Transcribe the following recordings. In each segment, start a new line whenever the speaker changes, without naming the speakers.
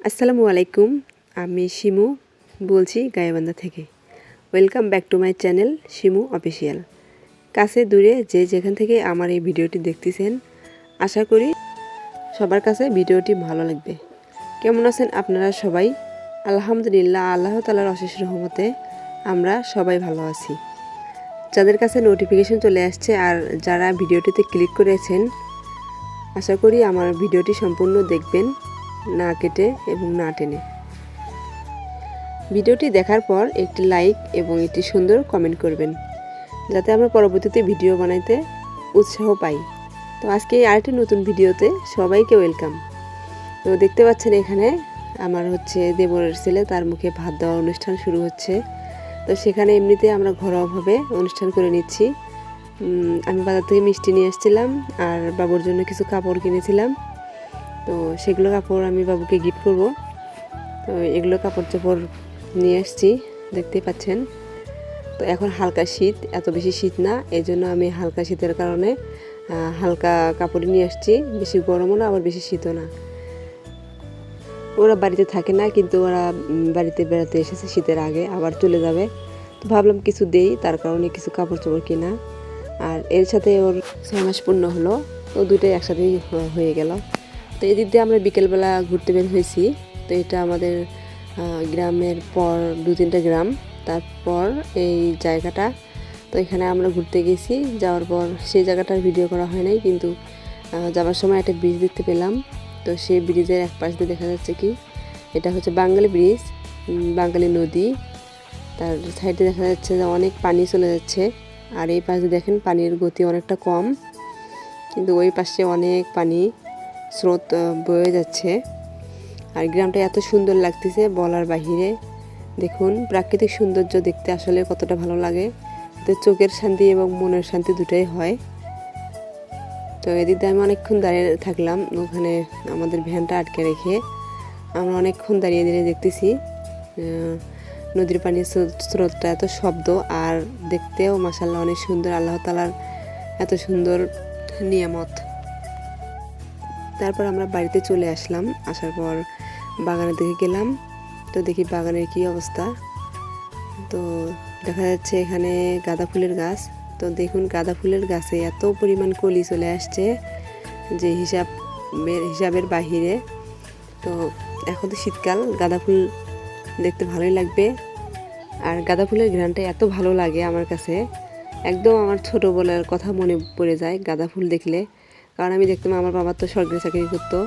আসসালামু আলাইকুম, আমি শিমু বলছি গাইবান্ধা থেকে। Welcome back to my channel Shimu official. কাছে দূরে যে যেখান থেকে আমার এই ভিডিওটি দেখতেছেন, আশা করি সবার কাছে ভিডিওটি ভালো লাগবে। কেমন আছেন আপনারা সবাই? আলহামদুলিল্লাহ, আল্লাহ তাআলার অশেষ রহমতে আমরা সবাই ভালো আছি। যাদের কাছে নোটিফিকেশন চলে আসছে আর যারা ভিডিওটিতে ক্লিক করেছেন, আশা করি আমার ভিডিওটি সম্পূর্ণ দেখবেন, না কেটে এবং না টেনে। ভিডিওটি দেখার পর একটি লাইক এবং একটি সুন্দর কমেন্ট করবেন, যাতে আমরা পরবর্তীতে ভিডিও বানাইতে উৎসাহ পাই। তো আজকে আরেকটি নতুন ভিডিওতে সবাইকে ওয়েলকাম। তো দেখতে পাচ্ছেন এখানে আমার দেবরের ছেলে, তার মুখে ভাত দেওয়ার অনুষ্ঠান শুরু হচ্ছে। তো সেখানে এমনিতে আমরা ঘরোয়াভাবে অনুষ্ঠান করে নিচ্ছি। আমি বাজার থেকে মিষ্টি নিয়ে এসেছিলাম আর বাবুর জন্য কিছু কাপড় কিনেছিলাম। তো সেগুলো কাপড় আমি বাবুকে গিফট করব। তো এগুলো কাপড় চোপড় নিয়ে এসেছি, দেখতেই পাচ্ছেন। তো এখন হালকা শীত, এত বেশি শীত না, এই জন্য আমি হালকা শীতের কারণে হালকা কাপড় নিয়ে আসছি। বেশি গরমও না, আবার বেশি শীতও না। ওরা বাড়িতে থাকে না, কিন্তু ওরা বাড়িতে বেড়াতে এসেছে শীতের আগে, আবার চলে যাবে। তো ভাবলাম কিছু দেই, তার কারণে কিছু কাপড় চোপড় কেনা। আর এর সাথে ওর 6 মাস পূর্ণ হলো, তো দুটোই একসাথেই হয়ে গেল। তো এদিক দিয়ে আমরা বিকেলবেলা ঘুরতে বের হয়েছি। তো এটা আমাদের গ্রামের পর 2-3টা গ্রাম, তারপর এই জায়গাটা। তো এখানে আমরা ঘুরতে গেছি, যাওয়ার পর সেই জায়গাটার ভিডিও করা হয় নাই, কিন্তু যাওয়ার সময় একটা ব্রিজ দেখতে পেলাম। তো সেই ব্রিজের এক পাশ দিয়ে দেখা যাচ্ছে কি এটা হচ্ছে বাঙালি ব্রিজ, বাঙালি নদী। তার সাইডে দেখা যাচ্ছে যে অনেক পানি চলে যাচ্ছে। আর এই পাশে দেখেন পানির গতি অনেকটা কম, কিন্তু ওই পাশে অনেক পানি স্রোত বয়ে যাচ্ছে। আর গ্রামটা এত সুন্দর লাগতেছে বলার বাহিরে। দেখুন প্রাকৃতিক সৌন্দর্য দেখতে আসলে কতটা ভালো লাগে। তো চোখের শান্তি এবং মনের শান্তি দুটোই হয়। তো এদিকে আমি অনেকক্ষণ দাঁড়িয়ে থাকলাম, ওখানে আমাদের ভ্যানটা আটকে রেখে আমরা অনেকক্ষণ দাঁড়িয়ে দাঁড়িয়ে দেখতেছি নদীর পানির স্রোতটা এত শব্দ, আর দেখতেও মাশাআল্লাহ অনেক সুন্দর, আল্লাহ তাআলার এত সুন্দর নিয়ামত। তারপর আমরা বাড়িতে চলে আসলাম। আসার পর বাগানের দিকে গেলাম। তো দেখি বাগানের কি অবস্থা। তো দেখা যাচ্ছে এখানে গাঁদা ফুলের গাছ। তো দেখুন গাঁদা ফুলের গাছে এত পরিমাণ কলি চলে আসছে যে হিসাবের বাহিরে। তো এখন তো শীতকাল, গাঁদা ফুল দেখতে ভালোই লাগবে। আর গাঁদা ফুলের ঘ্রাণটা এত ভালো লাগে আমার কাছে, একদম আমার ছোটোবেলার কথা মনে পড়ে যায় গাঁদা ফুল দেখলে। কারণ আমি দেখতাম আমার বাবা তো সরকারি চাকরি করতো,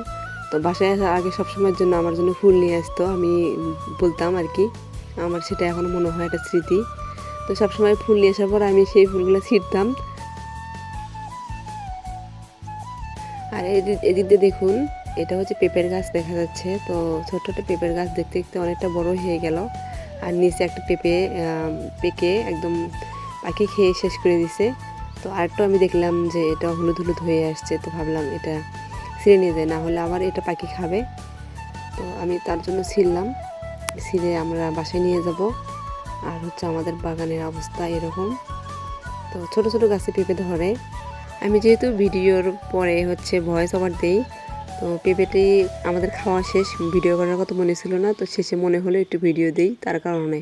তো বাসায় আসার আগে সবসময়ের জন্য আমার জন্য ফুল নিয়ে আসতো। আমি বলতাম আর কি, আমার সেটা এখনও মনে হয় একটা স্মৃতি। তো সবসময় ফুল নিয়ে আসার পর আমি সেই ফুলগুলো ছিঁড়তাম। আর এদিক দিয়ে দেখুন, এটা হচ্ছে পেঁপের গাছ দেখা যাচ্ছে। তো ছোট্ট একটা পেঁপের গাছ দেখতে দেখতে অনেকটা বড় হয়ে গেল। আর নিচে একটা পেঁপে পেকে একদম পাখি খেয়ে শেষ করে দিছে। তো আরেকটা আমি দেখলাম যে এটা হলুদ হলুদ হয়ে আসছে। তো ভাবলাম এটা ছিঁড়ে নিয়ে যায়, না হলে আবার এটা পাখি খাবে। তো আমি তার জন্য ছিঁড়লাম, ছিঁড়ে আমরা বাসায় নিয়ে যাব। আর আমাদের বাগানের অবস্থা এরকম। তো ছোট ছোট গাছে পেঁপে ধরে। আমি যেহেতু ভিডিওর পরে ভয়েস ওভার দেই, তো পেঁপেটি আমাদের খাওয়া শেষ, ভিডিও করার কথা মনে ছিল না, তো শেষে মনে হলো একটু ভিডিও দেই, তার কারণে।